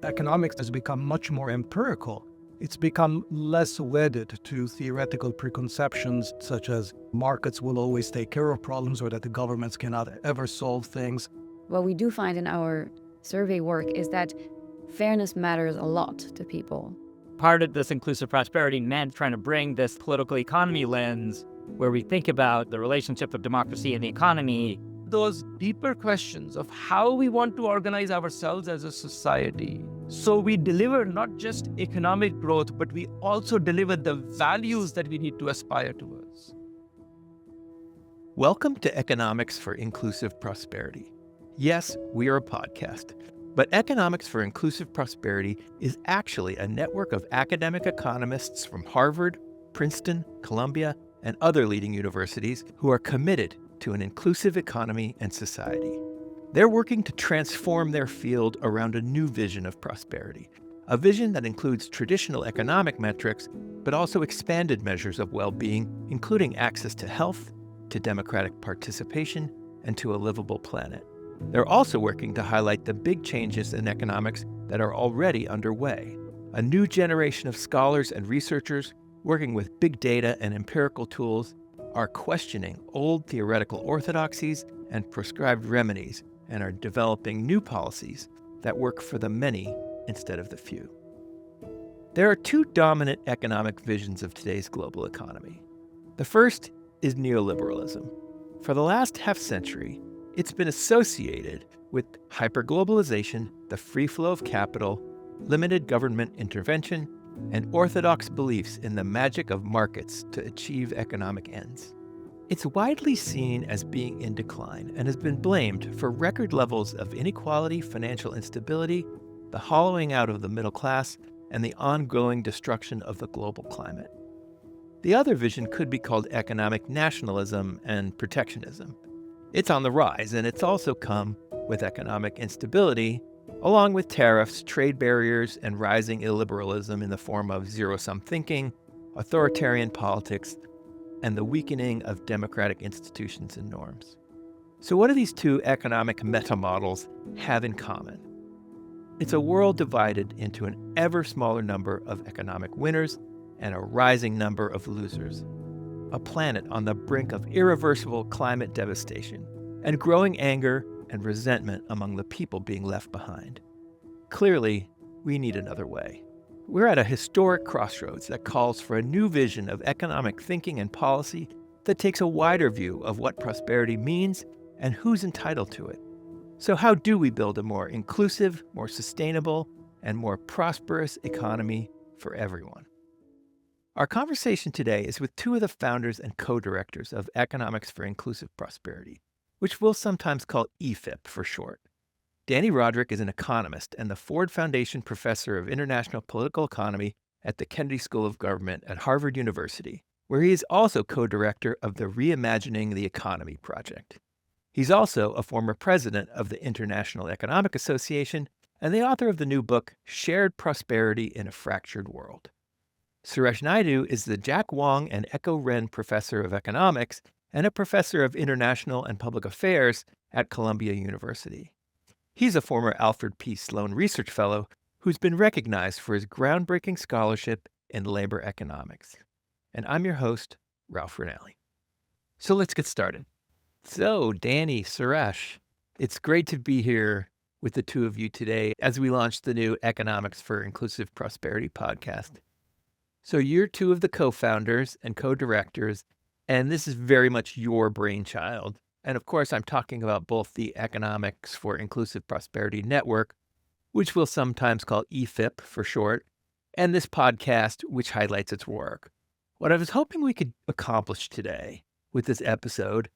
economics has become much more empirical. It's become less wedded to theoretical preconceptions such as markets will always take care of problems or that the governments cannot ever solve things. What we do find in our survey work is that fairness matters a lot to people. Part of this inclusive prosperity meant trying to bring this political economy lens where we think about the relationship of democracy and the economy. Those deeper questions of how we want to organize ourselves as a society. So we deliver not just economic growth, but we also deliver the values that we need to aspire towards. Welcome to Economics for Inclusive Prosperity. Yes, we are a podcast, but Economics for Inclusive Prosperity is actually a network of academic economists from Harvard, Princeton, Columbia, and other leading universities who are committed to an inclusive economy and society. They're working to transform their field around a new vision of prosperity, a vision that includes traditional economic metrics, but also expanded measures of well-being, including access to health, to democratic participation, and to a livable planet. They're also working to highlight the big changes in economics that are already underway. A new generation of scholars and researchers working with big data and empirical tools are questioning old theoretical orthodoxies and prescribed remedies and are developing new policies that work for the many instead of the few. There are two dominant economic visions of today's global economy. The first is neoliberalism. For the last half-century, it's been associated with hyperglobalization, the free flow of capital, limited government intervention, and orthodox beliefs in the magic of markets to achieve economic ends. It's widely seen as being in decline and has been blamed for record levels of inequality, financial instability, the hollowing out of the middle class, and the ongoing destruction of the global climate. The other vision could be called economic nationalism and protectionism. It's on the rise, and it's also come with economic instability, along with tariffs, trade barriers, and rising illiberalism in the form of zero-sum thinking, authoritarian politics, and the weakening of democratic institutions and norms. So what do these two economic meta-models have in common? It's a world divided into an ever smaller number of economic winners and a rising number of losers. A planet on the brink of irreversible climate devastation and growing anger and resentment among the people being left behind. Clearly, we need another way. We're at a historic crossroads that calls for a new vision of economic thinking and policy that takes a wider view of what prosperity means and who's entitled to it. So how do we build a more inclusive, more sustainable, and more prosperous economy for everyone? Our conversation today is with two of the founders and co-directors of Economics for Inclusive Prosperity, which we'll sometimes call EfIP for short. Dani Rodrik is an economist and the Ford Foundation Professor of International Political Economy at the Kennedy School of Government at Harvard University, where he is also co-director of the Reimagining the Economy project. He's also a former president of the International Economic Association and the author of the new book, Shared Prosperity in a Fractured World. Suresh Naidu is the Jack Wong and Echo Ren Professor of Economics and a Professor of International and Public Affairs at Columbia University. He's a former Alfred P. Sloan Research Fellow who's been recognized for his groundbreaking scholarship in labor economics. And I'm your host, Ralph Rinaldi. So let's get started. So, Dani, Suresh, it's great to be here with the two of you today as we launch the new Economics for Inclusive Prosperity podcast. So you're two of the co-founders and co-directors, and this is very much your brainchild. And of course, I'm talking about both the Economics for Inclusive Prosperity Network, which we'll sometimes call EfIP for short, and this podcast, which highlights its work. What I was hoping we could accomplish today with this episode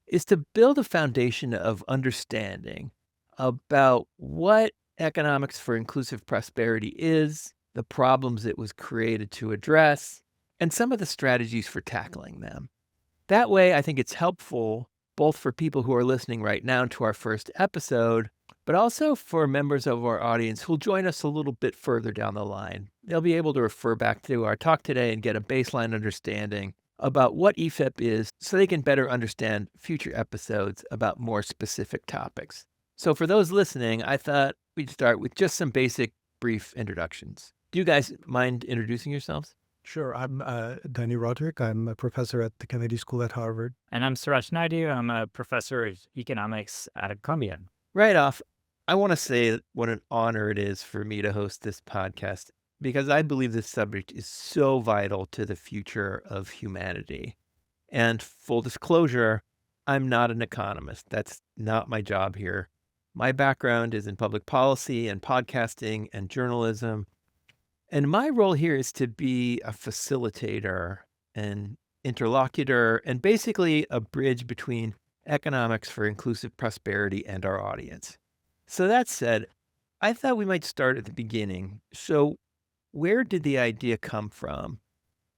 is to build a foundation of understanding about what Economics for Inclusive Prosperity is, the problems it was created to address, and some of the strategies for tackling them. That way, I think it's helpful both for people who are listening right now to our first episode, but also for members of our audience who'll join us a little bit further down the line. They'll be able to refer back to our talk today and get a baseline understanding about what EfIP is so they can better understand future episodes about more specific topics. So for those listening, I thought we'd start with just some basic brief introductions. Do you guys mind introducing yourselves? Sure. I'm Dani Rodrik. I'm a professor at the Kennedy School at Harvard. And I'm Suresh Naidu. I'm a professor of economics at Columbia. Right off, I want to say what an honor it is for me to host this podcast because I believe this subject is so vital to the future of humanity. And full disclosure, I'm not an economist. That's not my job here. My background is in public policy and podcasting and journalism. And my role here is to be a facilitator, an interlocutor, and basically a bridge between economics for inclusive prosperity and our audience. So that said, I thought we might start at the beginning. So where did the idea come from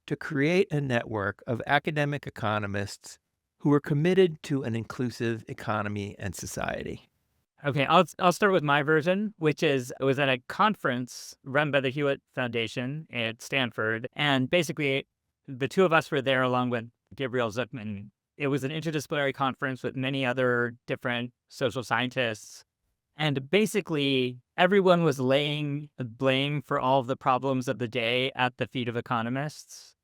to create a network of academic economists who are committed to an inclusive economy and society? Okay, I'll start with my version, which is it was at a conference run by the Hewlett Foundation at Stanford. And basically, the two of us were there along with Gabriel Zuckman. It was an interdisciplinary conference with many other different social scientists. And basically, everyone was laying blame for all of the problems of the day at the feet of economists.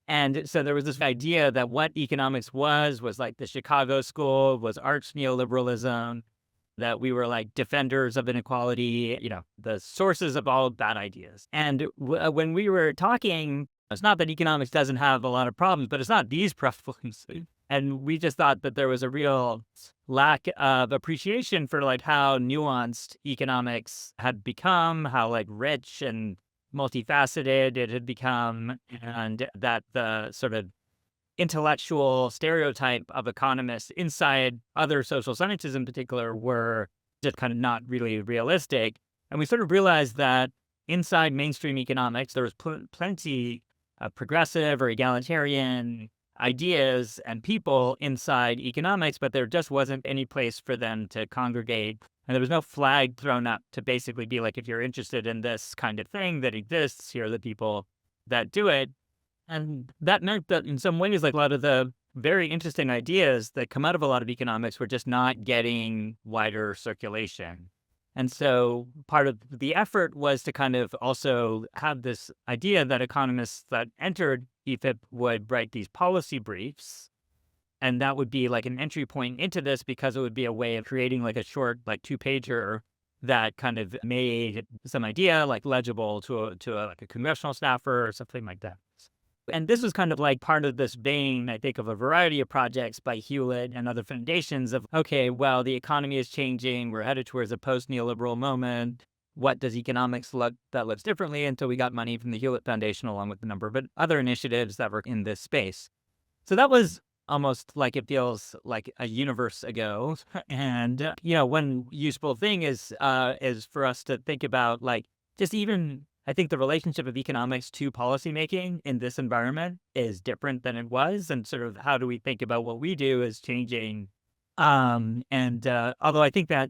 And so there was this idea that what economics was like the Chicago school, was arch neoliberalism, that we were like defenders of inequality, the sources of all bad ideas. And when we were talking, it's not that economics doesn't have a lot of problems, but it's not these problems. And we just thought that there was a real lack of appreciation for like how nuanced economics had become, how like rich and multifaceted it had become, and that the sort of intellectual stereotype of economists inside other social sciences in particular were just kind of not really realistic. And we sort of realized that inside mainstream economics, there was plenty of progressive or egalitarian ideas and people inside economics, but there just wasn't any place for them to congregate. And there was no flag thrown up to basically be like, if you're interested in this kind of thing that exists, here are the people that do it. And that meant that in some ways, like a lot of the very interesting ideas that come out of a lot of economics were just not getting wider circulation. And so part of the effort was to kind of also have this idea that economists that entered EfIP would write these policy briefs. And that would be like an entry point into this because it would be a way of creating like a short, like 2-pager that kind of made some idea like legible to like a congressional staffer or something like that. And this was kind of like part of this vein, I think, of a variety of projects by Hewlett and other foundations of, okay, well, the economy is changing. We're headed towards a post-neoliberal moment. What does economics look that looks differently? And so we got money from the Hewlett Foundation along with a number of other initiatives that were in this space. So that was almost like it feels like a universe ago. And, one useful thing is for us to think about like just even I think the relationship of economics to policymaking in this environment is different than it was, and sort of how do we think about what we do is changing. Although I think that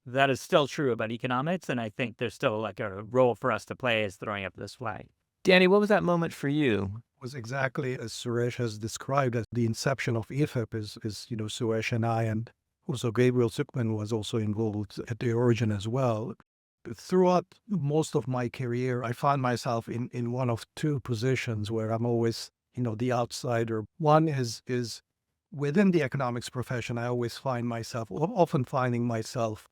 is still true about economics, and I think there's still like a role for us to play as throwing up this flag. Dani, what was that moment for you? It was exactly as Suresh has described as the inception of EfIP is Suresh and I, and also Gabriel Zuckman was also involved at the origin as well. Throughout most of my career, I found myself in one of two positions where I'm always, the outsider. One is within the economics profession, I always often finding myself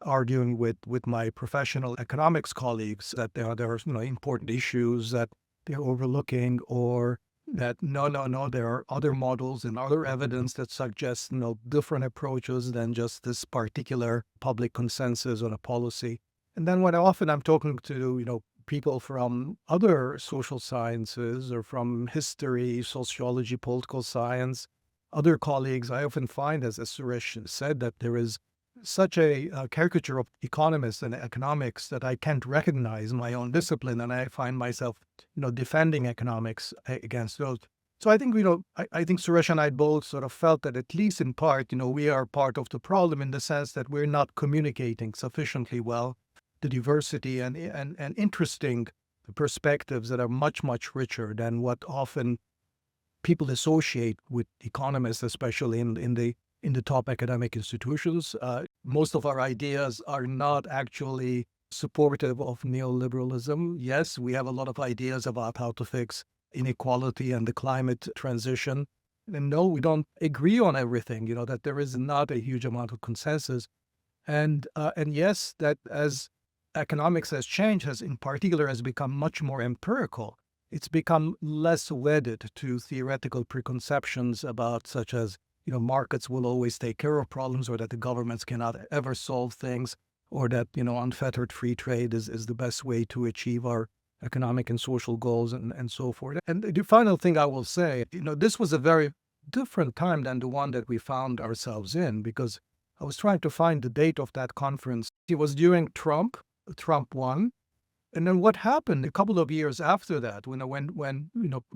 arguing with my professional economics colleagues that there are important issues that they're overlooking, or that no, there are other models and other evidence that suggests different approaches than just this particular public consensus on a policy. And then when often I'm talking to, people from other social sciences or from history, sociology, political science, other colleagues, I often find, as Suresh said, that there is such a caricature of economists and economics that I can't recognize my own discipline. And I find myself, defending economics against those. So I think, I think Suresh and I both sort of felt that at least in part, we are part of the problem in the sense that we're not communicating sufficiently well the diversity and interesting perspectives that are much, much richer than what often people associate with economists, especially in the top academic institutions. Most of our ideas are not actually supportive of neoliberalism. Yes, we have a lot of ideas about how to fix inequality and the climate transition. And no, we don't agree on everything, that there is not a huge amount of consensus. And yes, that as economics has changed, in particular has become much more empirical. It's become less wedded to theoretical preconceptions about such as, markets will always take care of problems, or that the governments cannot ever solve things, or that, unfettered free trade is the best way to achieve our economic and social goals and so forth. And the final thing I will say, this was a very different time than the one that we found ourselves in, because I was trying to find the date of that conference. It was during Trump won. And then what happened a couple of years after that, when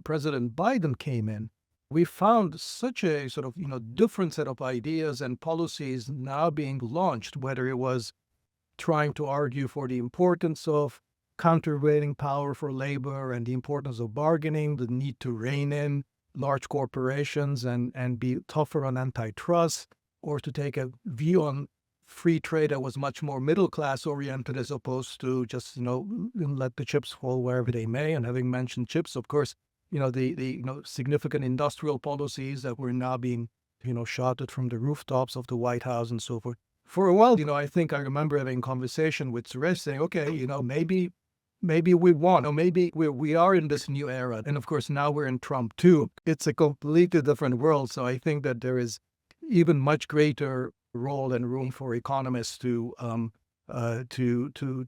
President Biden came in, we found such a sort of, different set of ideas and policies now being launched, whether it was trying to argue for the importance of countervailing power for labor and the importance of bargaining, the need to rein in large corporations and be tougher on antitrust, or to take a view on free trade that was much more middle class oriented as opposed to just, let the chips fall wherever they may. And having mentioned chips, of course, the significant industrial policies that were now being, shouted from the rooftops of the White House and so forth. For a while, I think I remember having a conversation with Suresh saying, okay, maybe we won, or maybe we are in this new era. And of course, now we're in Trump too. It's a completely different world. So I think that there is even much greater role and room for economists to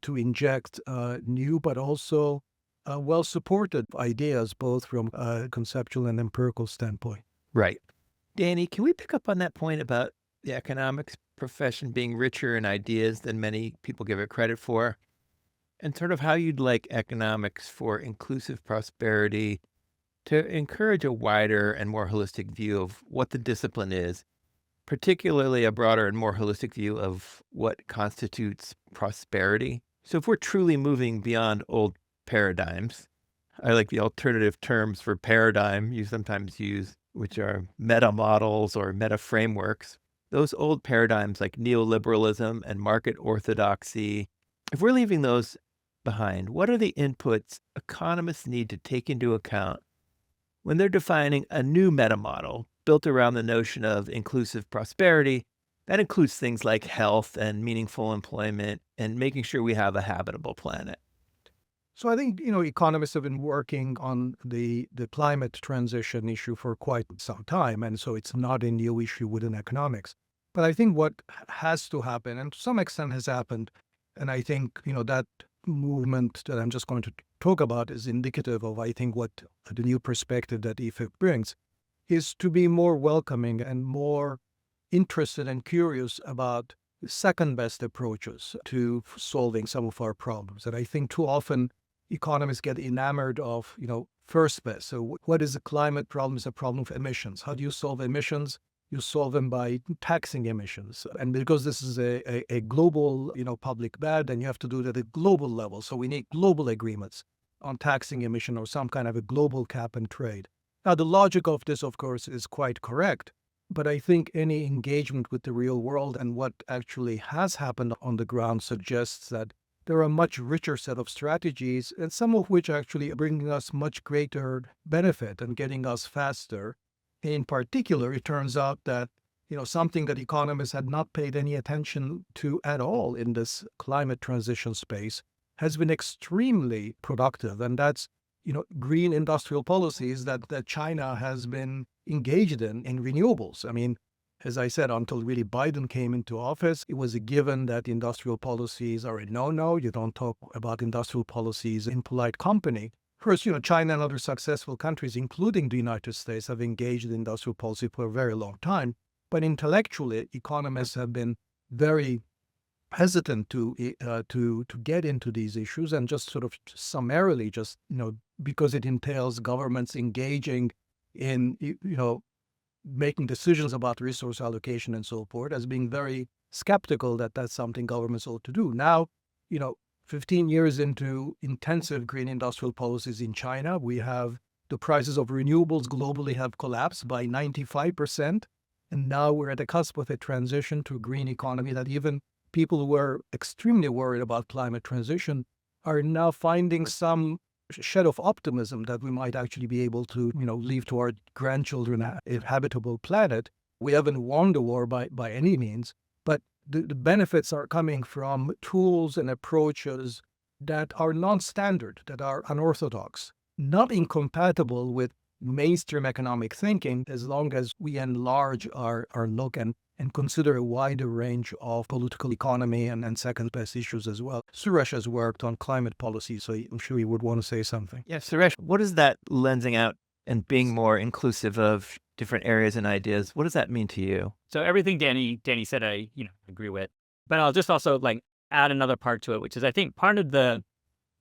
inject new but also well-supported ideas, both from a conceptual and empirical standpoint. Right. Dani, can we pick up on that point about the economics profession being richer in ideas than many people give it credit for? And sort of how you'd like economics for inclusive prosperity to encourage a wider and more holistic view of what the discipline is, particularly a broader and more holistic view of what constitutes prosperity. So if we're truly moving beyond old paradigms, I like the alternative terms for paradigm you sometimes use, which are meta models or meta frameworks. Those old paradigms like neoliberalism and market orthodoxy, if we're leaving those behind, what are the inputs economists need to take into account when they're defining a new meta model built around the notion of inclusive prosperity? That includes things like health and meaningful employment and making sure we have a habitable planet. So I think, economists have been working on the climate transition issue for quite some time. And so it's not a new issue within economics. But I think what has to happen, and to some extent has happened, and I think, that movement that I'm just going to talk about is indicative of, I think, what the new perspective that EfIP brings, is to be more welcoming and more interested and curious about second best approaches to solving some of our problems. And I think too often economists get enamored of, first best. So what is a climate problem? Is a problem of emissions. How do you solve emissions? You solve them by taxing emissions. And because this is a global, public bad, then you have to do it at a global level. So we need global agreements on taxing emission or some kind of a global cap and trade. Now, the logic of this, of course, is quite correct. But I think any engagement with the real world and what actually has happened on the ground suggests that there are a much richer set of strategies, and some of which actually are bringing us much greater benefit and getting us faster. In particular, it turns out that, something that economists had not paid any attention to at all in this climate transition space has been extremely productive. And that's, green industrial policies that China has been engaged in renewables. I mean, as I said, until really Biden came into office, it was a given that industrial policies are a no-no. You don't talk about industrial policies in polite company. First, China and other successful countries, including the United States, have engaged in industrial policy for a very long time. But intellectually, economists have been very hesitant to get into these issues, and just sort of summarily, because it entails governments engaging in, making decisions about resource allocation and so forth, as being very skeptical that that's something governments ought to do. Now, 15 years into intensive green industrial policies in China, we have the prices of renewables globally have collapsed by 95%. And now we're at the cusp of a transition to a green economy that even people who were extremely worried about climate transition are now finding some shed of optimism that we might actually be able to, leave to our grandchildren a habitable planet. We haven't won the war by any means, but the benefits are coming from tools and approaches that are non-standard, that are unorthodox, not incompatible with mainstream economic thinking, as long as we enlarge our look and consider a wider range of political economy and second-best issues as well. Suresh has worked on climate policy, so I'm sure he would want to say something. Yeah, Suresh, what is that lensing out and being more inclusive of different areas and ideas? What does that mean to you? So everything Dani said, I agree with. But I'll just also add another part to it, which is I think part of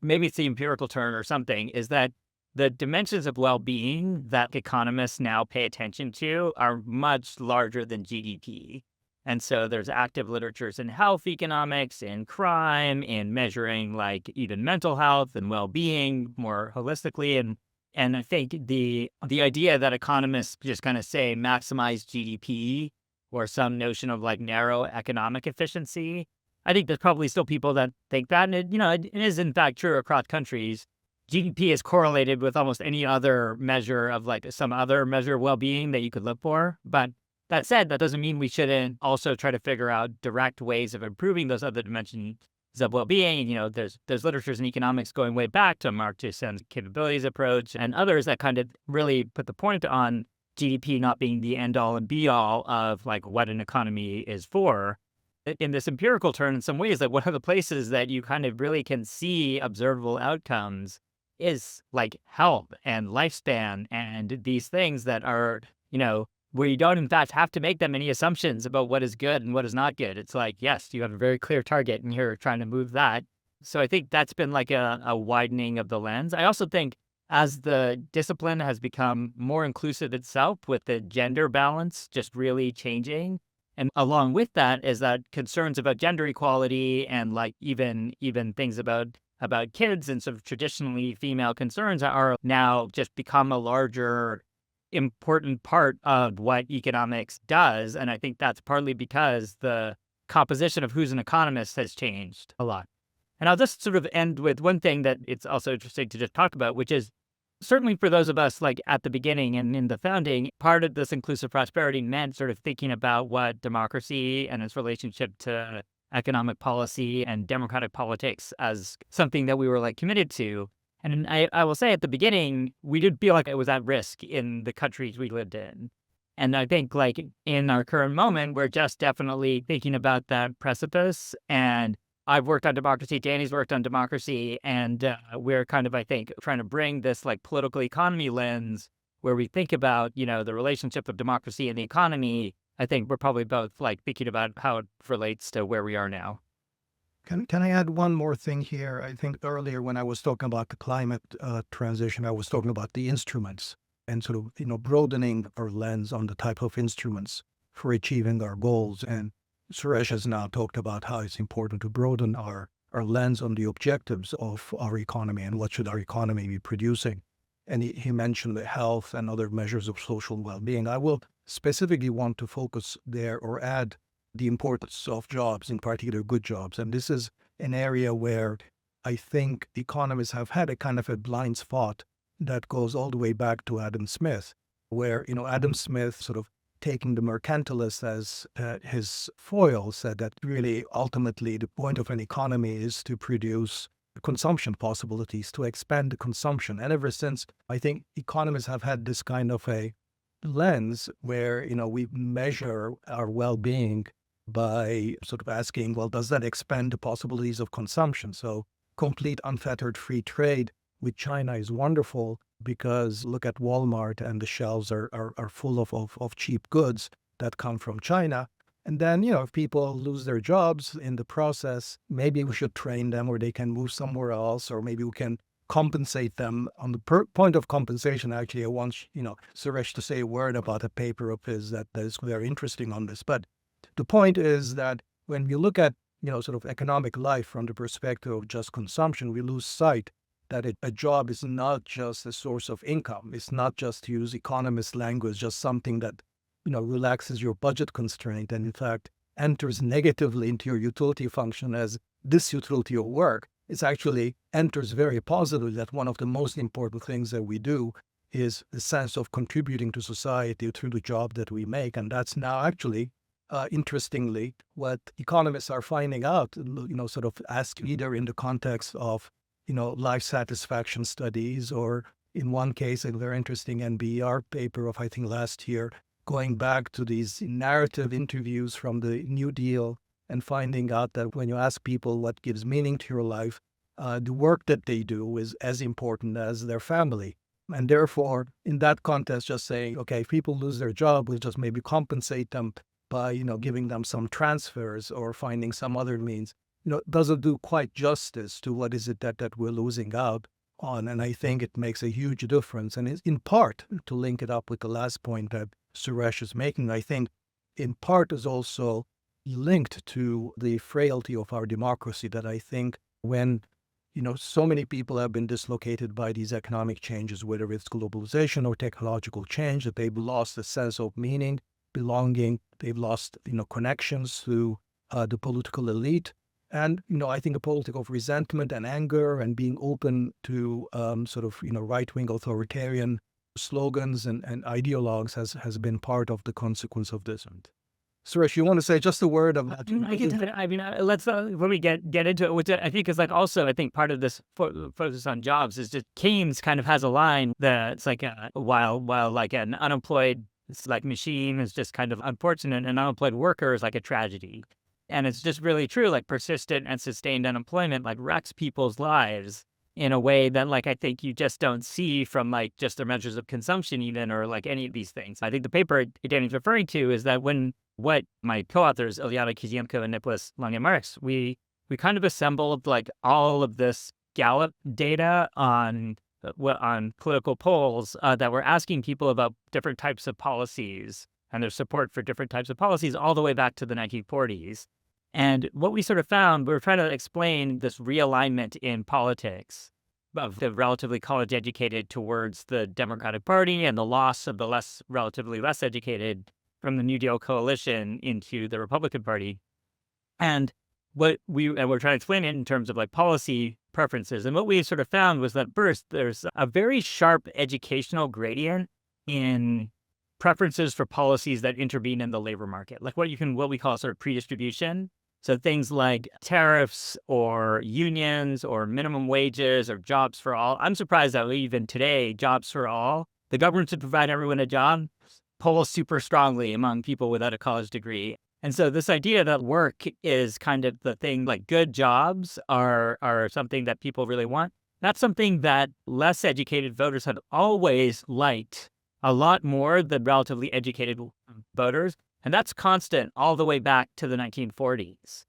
maybe it's the empirical turn or something, is that the dimensions of well-being that economists now pay attention to are much larger than GDP. And so there's active literatures in health economics, in crime, in measuring even mental health and well-being more holistically. And I think the idea that economists just kind of say maximize GDP or some notion of narrow economic efficiency, I think there's probably still people that think that. And it is in fact true across countries. GDP is correlated with almost any other measure of some other measure of well-being that you could look for. But that said, that doesn't mean we shouldn't also try to figure out direct ways of improving those other dimensions of well-being. There's literatures in economics going way back to Mark Tussen's capabilities approach and others that kind of really put the point on GDP not being the end-all and be-all of what an economy is for. In this empirical turn, in some ways, one of the places that you kind of really can see observable outcomes is health and lifespan and these things that are, where you don't in fact have to make that many assumptions about what is good and what is not good. It's yes, you have a very clear target and you're trying to move that. So I think that's been a widening of the lens. I also think as the discipline has become more inclusive itself, with the gender balance just really changing, and along with that is that concerns about gender equality and even things about kids and sort of traditionally female concerns are now just become a larger important part of what economics does. And I think that's partly because the composition of who's an economist has changed a lot. And I'll just sort of end with one thing that it's also interesting to just talk about, which is certainly for those of us at the beginning and in the founding, part of this inclusive prosperity meant sort of thinking about what democracy and its relationship to economic policy and democratic politics as something that we were committed to. And I will say at the beginning, we did feel it was at risk in the countries we lived in. And I think in our current moment, we're just definitely thinking about that precipice. And I've worked on democracy, Dani's worked on democracy, and we're kind of, I think, trying to bring this political economy lens where we think about, the relationship of democracy and the economy. I think we're probably both thinking about how it relates to where we are now. Can I add one more thing here? I think earlier when I was talking about the climate transition, I was talking about the instruments and sort of, broadening our lens on the type of instruments for achieving our goals. And Suresh has now talked about how it's important to broaden our lens on the objectives of our economy and what should our economy be producing. And he mentioned the health and other measures of social well-being. I will specifically want to focus there or add the importance of jobs, in particular good jobs. And this is an area where I think economists have had a kind of a blind spot that goes all the way back to Adam Smith, where, Adam Smith sort of taking the mercantilist as his foil said that really ultimately the point of an economy is to produce consumption possibilities, to expand the consumption. And ever since, I think economists have had this kind of a lens where, we measure our well-being by sort of asking, well, does that expand the possibilities of consumption? So complete unfettered free trade with China is wonderful because look at Walmart and the shelves are full of cheap goods that come from China. And then, if people lose their jobs in the process, maybe we should train them or they can move somewhere else, or maybe we can compensate them. On the point of compensation, actually, I want, Suresh to say a word about a paper of his that is very interesting on this. But the point is that when we look at, sort of economic life from the perspective of just consumption, we lose sight that a job is not just a source of income. It's not just, to use economist language, just something that, relaxes your budget constraint. And in fact, enters negatively into your utility function as disutility of work. It actually enters very positively that one of the most important things that we do is the sense of contributing to society through the job that we make. And that's now actually, interestingly, what economists are finding out, sort of asked either in the context of, life satisfaction studies, or in one case, a very interesting NBER paper of, I think, last year, going back to these narrative interviews from the New Deal and finding out that when you ask people what gives meaning to your life, the work that they do is as important as their family. And therefore, in that context, just saying, okay, if people lose their job, we'll just maybe compensate them by, giving them some transfers or finding some other means, doesn't do quite justice to what is it that we're losing out on. And I think it makes a huge difference. And it's in part, to link it up with the last point that Suresh is making, I think in part is also linked to the frailty of our democracy, that I think when so many people have been dislocated by these economic changes, whether it's globalization or technological change, that they've lost a sense of meaning, belonging. They've lost, connections to the political elite. And, I think a politic of resentment and anger and being open to right-wing authoritarian slogans and ideologues has been part of the consequence of this. Suresh, you want to say just a word of that? Let's when we get into it, which I think is also I think part of this focus on jobs is just Keynes kind of has a line that's like while like an unemployed machine is just kind of unfortunate, and an unemployed worker is like a tragedy, and it's just really true. Like persistent and sustained unemployment wrecks people's lives in a way that I think you just don't see from just their measures of consumption even, or any of these things. I think the paper Dani's referring to is that what my co-authors, Ilyana Kizienko and Nicholas Lange-Marx, we kind of assembled all of this Gallup data on political polls that were asking people about different types of policies and their support for different types of policies all the way back to the 1940s. And what we sort of found, we were trying to explain this realignment in politics of the relatively college-educated towards the Democratic Party and the loss of the relatively less educated from the New Deal coalition into the Republican Party. And we're trying to explain it in terms of policy preferences. And what we sort of found was that first, there's a very sharp educational gradient in preferences for policies that intervene in the labor market, what we call sort of pre-distribution. So things like tariffs or unions or minimum wages or jobs for all. I'm surprised that even today, jobs for all, the government should provide everyone a job, polls super strongly among people without a college degree. And so this idea that work is kind of the thing, good jobs are something that people really want. That's something that less educated voters had always liked a lot more than relatively educated voters. And that's constant all the way back to the 1940s.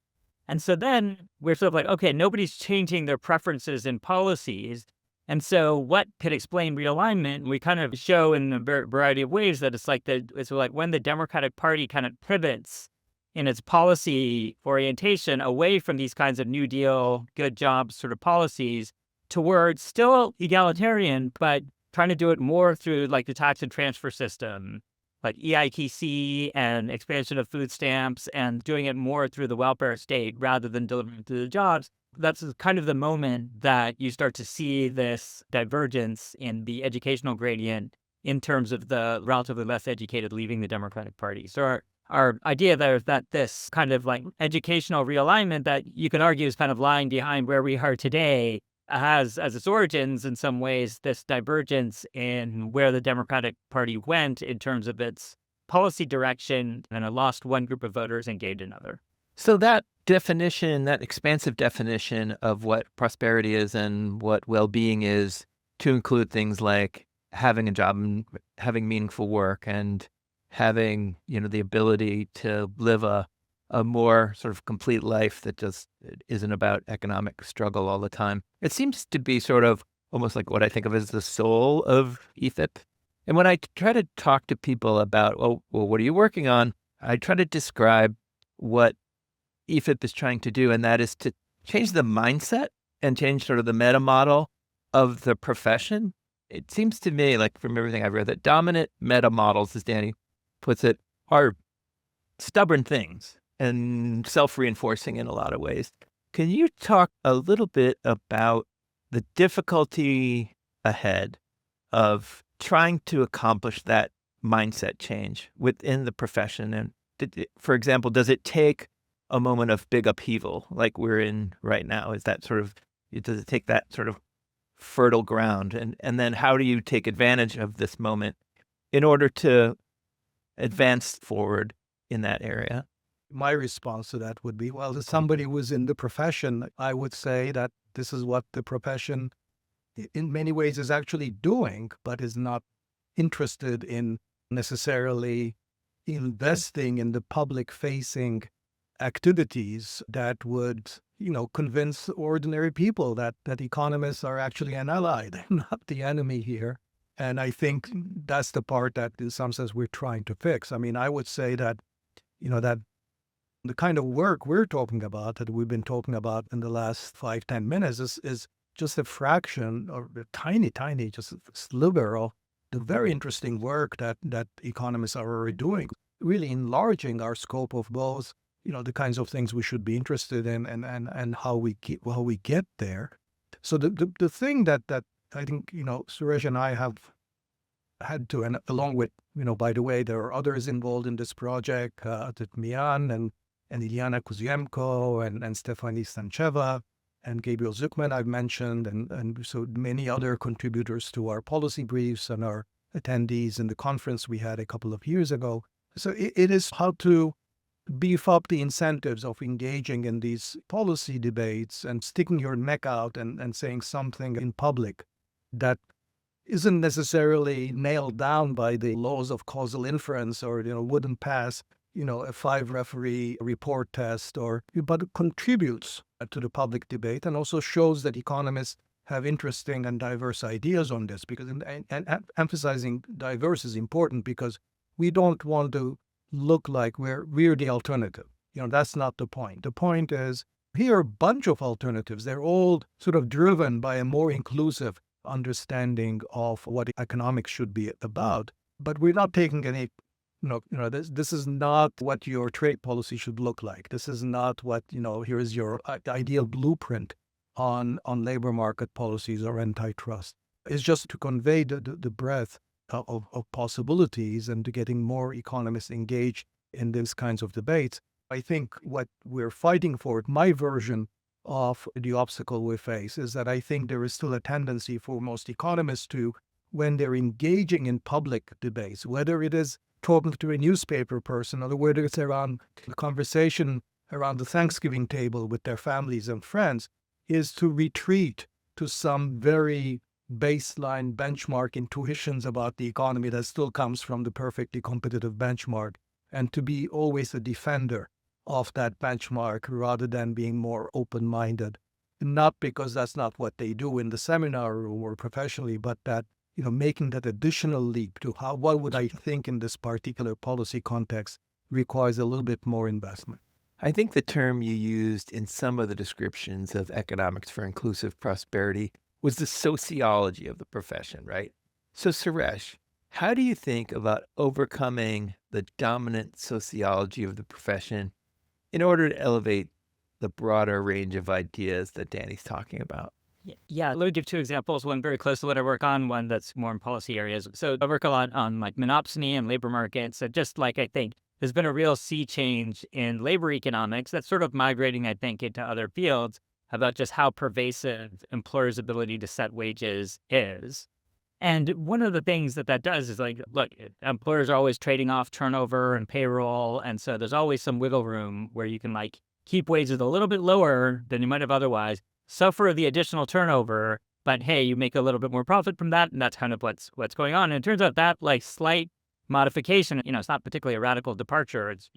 And so then we're sort of okay, nobody's changing their preferences in policies. And so what could explain realignment? We kind of show in a variety of ways that it's when the Democratic Party kind of pivots in its policy orientation away from these kinds of New Deal, good jobs sort of policies towards still egalitarian, but trying to do it more through the tax and transfer system, like EITC and expansion of food stamps, and doing it more through the welfare state rather than delivering through the jobs. That's kind of the moment that you start to see this divergence in the educational gradient in terms of the relatively less educated leaving the Democratic Party. So our idea there is that this kind of educational realignment that you can argue is kind of lying behind where we are today has as its origins in some ways this divergence in where the Democratic Party went in terms of its policy direction, and it lost one group of voters and gained another. So that definition, that expansive definition of what prosperity is and what well-being is, to include things like having a job and having meaningful work and having, the ability to live a more sort of complete life that just isn't about economic struggle all the time. It seems to be sort of almost like what I think of as the soul of EfIP. And when I try to talk to people about, well, what are you working on? I try to describe what EfIP is trying to do, and that is to change the mindset and change sort of the meta model of the profession. It seems to me, from everything I've read, that dominant meta models, as Dani puts it, are stubborn things. and self-reinforcing in a lot of ways. Can you talk a little bit about the difficulty ahead of trying to accomplish that mindset change within the profession? And for example, does it take a moment of big upheaval like we're in right now? Does it take that sort of fertile ground? And then how do you take advantage of this moment in order to advance forward in that area? My response to that would be, well, as somebody who is in the profession, I would say that this is what the profession in many ways is actually doing, but is not interested in necessarily investing in the public-facing activities that would, convince ordinary people that economists are actually an ally, they're not the enemy here. And I think that's the part that in some sense we're trying to fix. I mean, I would say that, that the kind of work we're talking about, that we've been talking about in the last 5-10 minutes is just a fraction or a tiny, just a sliver of the very interesting work that economists are already doing, really enlarging our scope of both, the kinds of things we should be interested in and how we get there. So the thing that I think, Suresh and I have had to, and along with, by the way, there are others involved in this project, Mian and Iliana Kuziemko and Stefanie Stancheva and Gabriel Zuckman I've mentioned, and so many other contributors to our policy briefs and our attendees in the conference we had a couple of years ago. So it is how to beef up the incentives of engaging in these policy debates and sticking your neck out and saying something in public that isn't necessarily nailed down by the laws of causal inference or, wouldn't pass, a 5-referee report test, but it contributes to the public debate and also shows that economists have interesting and diverse ideas on this, because and emphasizing diverse is important because we don't want to look like we're the alternative. That's not the point. The point is here are a bunch of alternatives. They're all sort of driven by a more inclusive understanding of what economics should be about. But we're not taking any, this is not what your trade policy should look like. This is not what, here is your ideal blueprint on labor market policies or antitrust. It's just to convey the breadth of possibilities and to getting more economists engaged in these kinds of debates. I think what we're fighting for, my version of the obstacle we face, is that I think there is still a tendency for most economists to, when they're engaging in public debates, whether it is talking to a newspaper person or whether it's around the conversation around the Thanksgiving table with their families and friends, is to retreat to some very baseline benchmark intuitions about the economy that still comes from the perfectly competitive benchmark, and to be always a defender of that benchmark rather than being more open-minded. Not because that's not what they do in the seminar room or professionally, but that, making that additional leap to what would I think in this particular policy context requires a little bit more investment. I think the term you used in some of the descriptions of economics for inclusive prosperity was the sociology of the profession, right? So Suresh, how do you think about overcoming the dominant sociology of the profession in order to elevate the broader range of ideas that Dani's talking about? Yeah, let me give 2 examples, one very close to what I work on, one that's more in policy areas. So I work a lot on monopsony and labor markets. So just I think there's been a real sea change in labor economics that's sort of migrating, I think, into other fields about just how pervasive employers' ability to set wages is. And one of the things that does is look, employers are always trading off turnover and payroll. And so there's always some wiggle room where you can keep wages a little bit lower than you might have otherwise, suffer the additional turnover, but hey, you make a little bit more profit from that. And that's kind of what's going on. And it turns out that slight modification, it's not particularly a radical departure. It's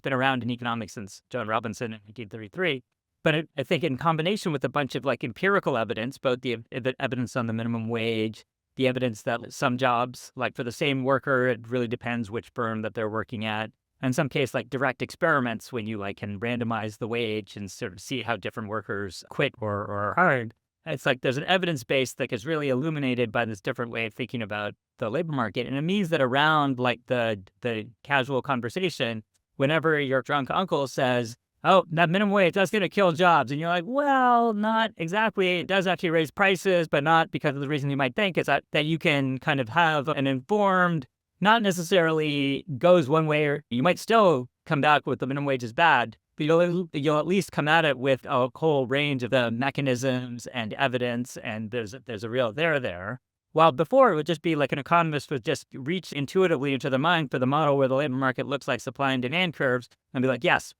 been around in economics since John Robinson in 1933. But I think in combination with a bunch of empirical evidence, both the evidence on the minimum wage, the evidence that some jobs, for the same worker, it really depends which firm that they're working at. In some case, direct experiments when you can randomize the wage and sort of see how different workers quit or are hired. It's there's an evidence base that is really illuminated by this different way of thinking about the labor market. And it means that around the casual conversation, whenever your drunk uncle says, oh, that minimum wage, that's going to kill jobs. And you're like, well, not exactly. It does actually raise prices, but not because of the reason you might think. It's that you can kind of have an informed, not necessarily goes one way, or you might still come back with the minimum wage is bad, but you'll at least come at it with a whole range of the mechanisms and evidence, and there's a real there. While before it would just be like an economist would just reach intuitively into the mind for the model where the labor market looks like supply and demand curves and be like, yes,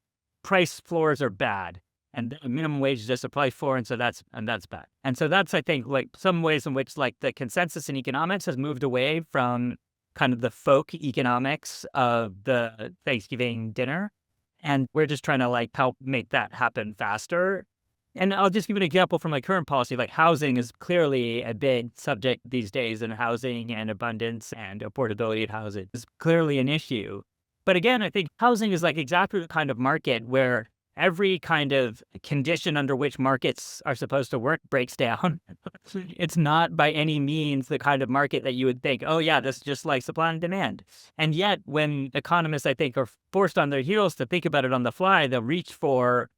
price floors are bad, and the minimum wage is just a price floor, and that's bad. And so that's, I think, like some ways in which like the consensus in economics has moved away from kind of the folk economics of the Thanksgiving dinner, and we're just trying to like help make that happen faster. And I'll just give an example from my current policy. Like housing is clearly a big subject these days, and housing and abundance and affordability of housing is clearly an issue. But again, I think housing is like exactly the kind of market where every kind of condition under which markets are supposed to work breaks down. It's not by any means the kind of market that you would think, oh yeah, this is just like supply and demand. And yet when economists, I think, are forced on their heels to think about it on the fly, they'll reach for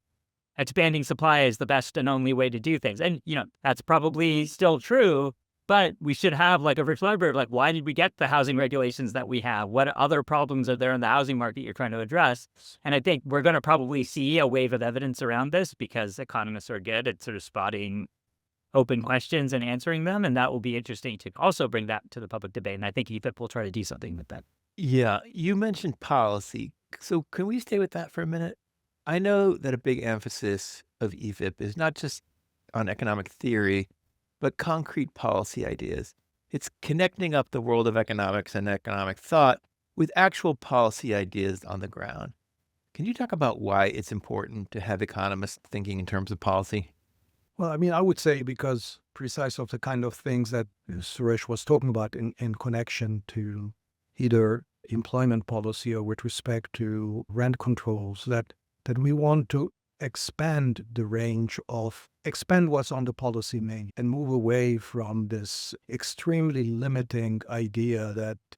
expanding supply is the best and only way to do things. And, that's probably still true, but we should have like a rich library of like, why did we get the housing regulations that we have? What other problems are there in the housing market you're trying to address? And I think we're going to probably see a wave of evidence around this because economists are good at sort of spotting open questions and answering them. And that will be interesting to also bring that to the public debate. And I think EfIP will try to do something with that. Yeah, you mentioned policy. So can we stay with that for a minute? I know that a big emphasis of EfIP is not just on economic theory, but concrete policy ideas. It's connecting up the world of economics and economic thought with actual policy ideas on the ground. Can you talk about why it's important to have economists thinking in terms of policy? Well, I mean, I would say because precise of the kind of things that Suresh was talking about in connection to either employment policy or with respect to rent controls, that we want to expand what's on the policy menu and move away from this extremely limiting idea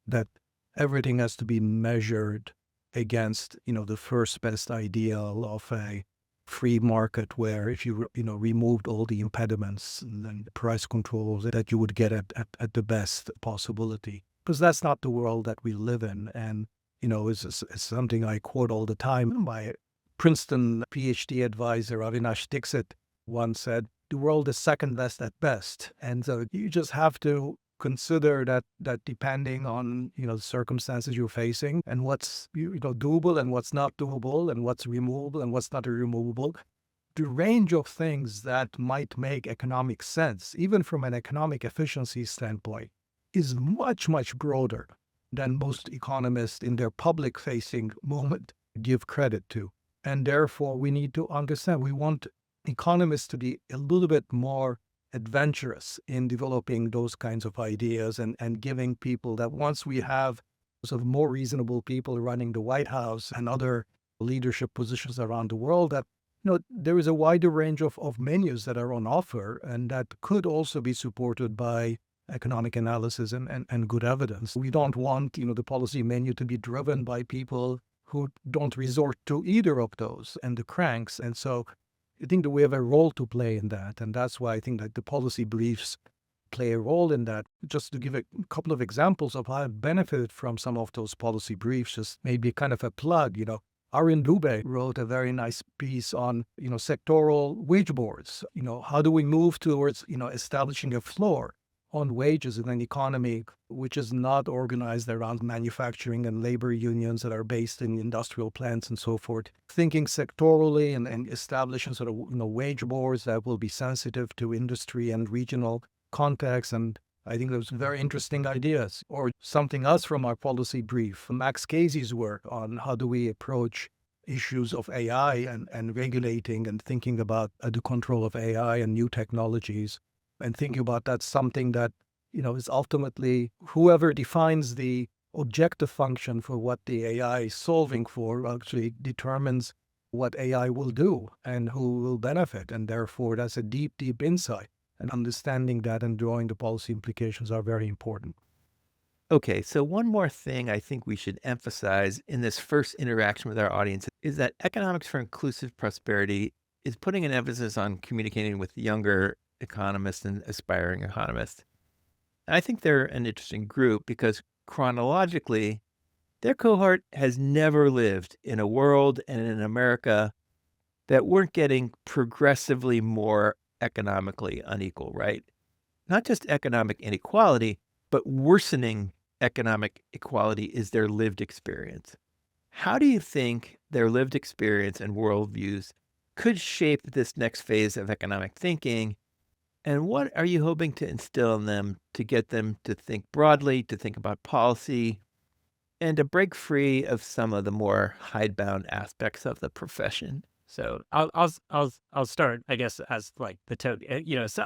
that everything has to be measured against, the first best ideal of a free market where if you removed all the impediments and then price controls that you would get at the best possibility. Because that's not the world that we live in. And, it's something I quote all the time. My Princeton PhD advisor, Avinash Dixit, once said, the world is second best at best. And so you just have to consider that depending on, the circumstances you're facing and what's, doable and what's not doable and what's removable and what's not removable, the range of things that might make economic sense, even from an economic efficiency standpoint, is much, much broader than most economists in their public-facing moment give credit to. And therefore, we need to understand, we want economists to be a little bit more adventurous in developing those kinds of ideas and giving people that once we have sort of more reasonable people running the White House and other leadership positions around the world, that there is a wider range of menus that are on offer and that could also be supported by economic analysis and good evidence. We don't want the policy menu to be driven by people who don't resort to either of those and the cranks. And so I think that we have a role to play in that. And that's why I think that the policy briefs play a role in that. Just to give a couple of examples of how I've benefited from some of those policy briefs, just maybe kind of a plug, Arun Dubey wrote a very nice piece on, sectoral wage boards. How do we move towards, establishing a floor on wages in an economy which is not organized around manufacturing and labor unions that are based in industrial plants and so forth. Thinking sectorally and establishing sort of wage boards that will be sensitive to industry and regional context. And I think those very interesting ideas. Or something else from our policy brief, Max Casey's work on how do we approach issues of AI and regulating and thinking about the control of AI and new technologies. And thinking about that's something that, is ultimately whoever defines the objective function for what the AI is solving for actually determines what AI will do and who will benefit. And therefore, that's a deep, deep insight. And understanding that and drawing the policy implications are very important. Okay, so one more thing I think we should emphasize in this first interaction with our audience is that Economics for Inclusive Prosperity is putting an emphasis on communicating with younger economists and aspiring economists. And I think they're an interesting group because chronologically, their cohort has never lived in a world and in America that weren't getting progressively more economically unequal, right? Not just economic inequality, but worsening economic equality is their lived experience. How do you think their lived experience and worldviews could shape this next phase of economic thinking? And what are you hoping to instill in them to get them to think broadly, to think about policy, and to break free of some of the more hidebound aspects of the profession? So I'll start, I guess, as like so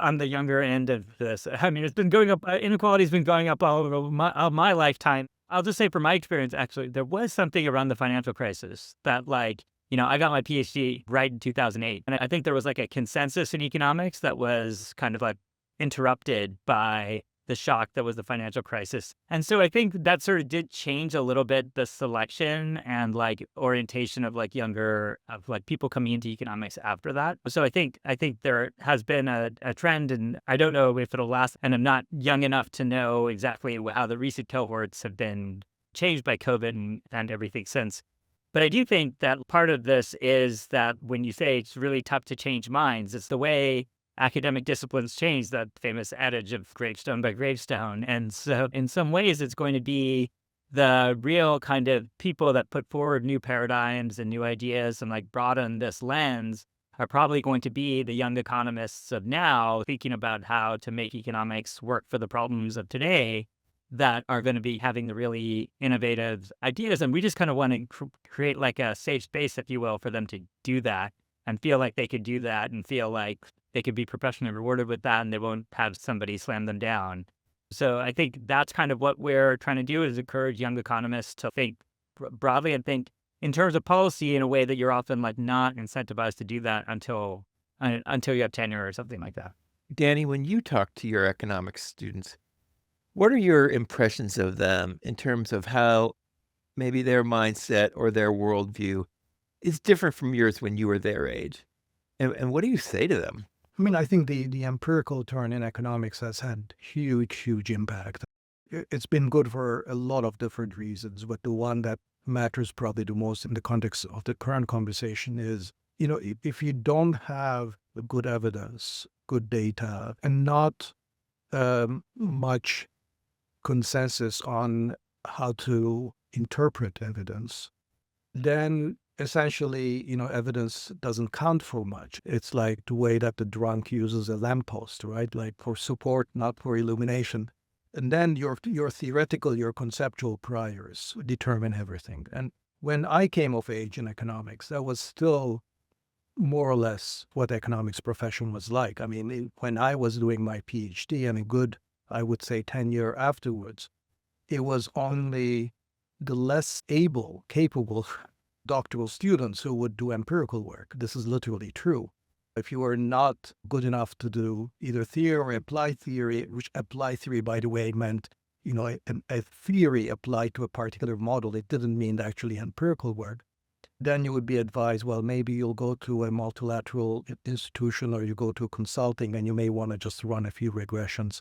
on the younger end of this. I mean, it's been going up. Inequality's been going up all over my lifetime. I'll just say, from my experience, actually, there was something around the financial crisis that, like, I got my PhD right in 2008, and I think there was like a consensus in economics that was kind of like interrupted by the shock that was the financial crisis. And so I think that sort of did change a little bit the selection and like orientation of like people coming into economics after that. So I think there has been a trend, and I don't know if it'll last, and I'm not young enough to know exactly how the recent cohorts have been changed by COVID and everything since. But I do think that part of this is that when you say it's really tough to change minds, it's the way academic disciplines change, that famous adage of gravestone by gravestone. And so in some ways, it's going to be the real kind of people that put forward new paradigms and new ideas and like broaden this lens are probably going to be the young economists of now, thinking about how to make economics work for the problems of today, that are going to be having the really innovative ideas. And we just kind of want to create like a safe space, if you will, for them to do that and feel like they could do that and feel like they could be professionally rewarded with that, and they won't have somebody slam them down. So I think that's kind of what we're trying to do, is encourage young economists to think broadly and think in terms of policy in a way that you're often like not incentivized to do that until you have tenure or something like that. Dani, when you talk to your economics students, what are your impressions of them in terms of how maybe their mindset or their worldview is different from yours when you were their age? And what do you say to them? I mean, I think the empirical turn in economics has had huge impact. It's been good for a lot of different reasons, but the one that matters probably the most in the context of the current conversation is, if you don't have good evidence, good data, and not much consensus on how to interpret evidence, then essentially, evidence doesn't count for much. It's like the way that the drunk uses a lamppost, right? Like for support, not for illumination. And then your theoretical, your conceptual priors determine everything. And when I came of age in economics, that was still more or less what economics profession was like. I mean, when I was doing my PhD and a good, I would say 10 years afterwards, it was only the less capable doctoral students who would do empirical work. This is literally true. If you were not good enough to do either theory or applied theory, which applied theory, by the way, meant, a theory applied to a particular model. It didn't mean actually empirical work. Then you would be advised, well, maybe you'll go to a multilateral institution or you go to consulting and you may want to just run a few regressions.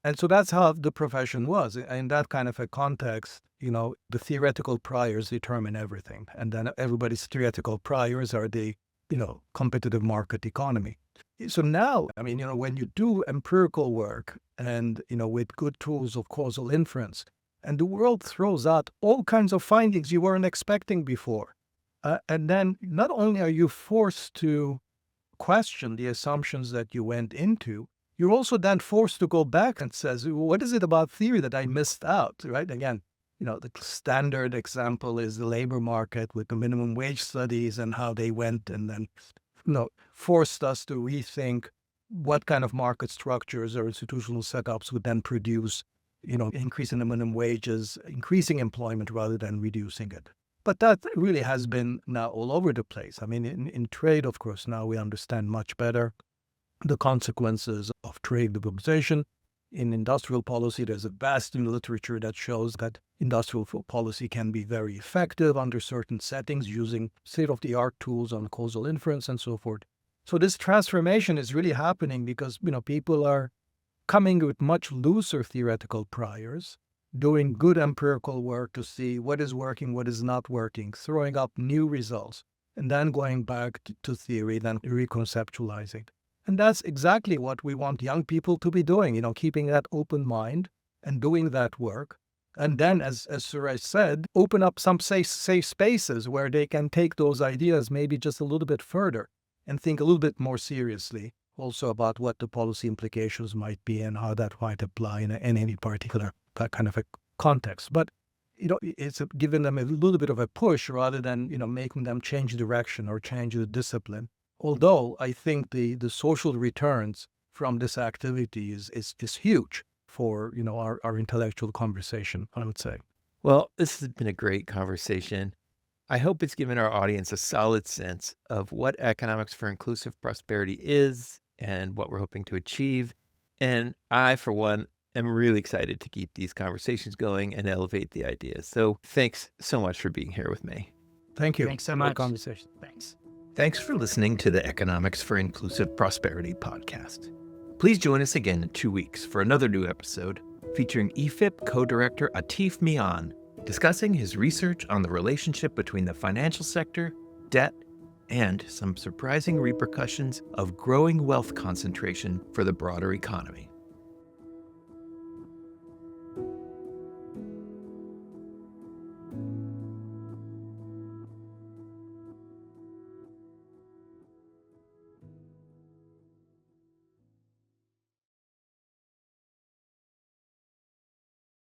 And so that's how the profession was. In that kind of a context, the theoretical priors determine everything. And then everybody's theoretical priors are the, competitive market economy. So now, I mean, when you do empirical work and, with good tools of causal inference, and the world throws out all kinds of findings you weren't expecting before. And then not only are you forced to question the assumptions that you went into, you're also then forced to go back and says, what is it about theory that I missed out, right? Again, the standard example is the labor market with the minimum wage studies and how they went and then, forced us to rethink what kind of market structures or institutional setups would then produce, increasing the minimum wages, increasing employment rather than reducing it. But that really has been now all over the place. I mean, in trade, of course, now we understand much better the consequences of trade liberalization. In industrial policy, there's a vast literature that shows that industrial policy can be very effective under certain settings using state-of-the-art tools on causal inference and so forth. So this transformation is really happening because, people are coming with much looser theoretical priors, doing good empirical work to see what is working, what is not working, throwing up new results, and then going back to theory, then reconceptualizing. And that's exactly what we want young people to be doing, keeping that open mind and doing that work. And then, as Suresh said, open up some safe spaces where they can take those ideas maybe just a little bit further and think a little bit more seriously also about what the policy implications might be and how that might apply in any particular kind of a context. But, it's giving them a little bit of a push rather than, making them change direction or change the discipline. Although I think the social returns from this activity is huge for, our intellectual conversation, I would say. Well, this has been a great conversation. I hope it's given our audience a solid sense of what economics for inclusive prosperity is and what we're hoping to achieve. And I, for one, am really excited to keep these conversations going and elevate the ideas. So thanks so much for being here with me. Thank you. Thanks so for the much. conversation. Thanks. Thanks for listening to the Economics for Inclusive Prosperity podcast. Please join us again in 2 weeks for another new episode featuring EfIP co-director Atif Mian, discussing his research on the relationship between the financial sector, debt, and some surprising repercussions of growing wealth concentration for the broader economy.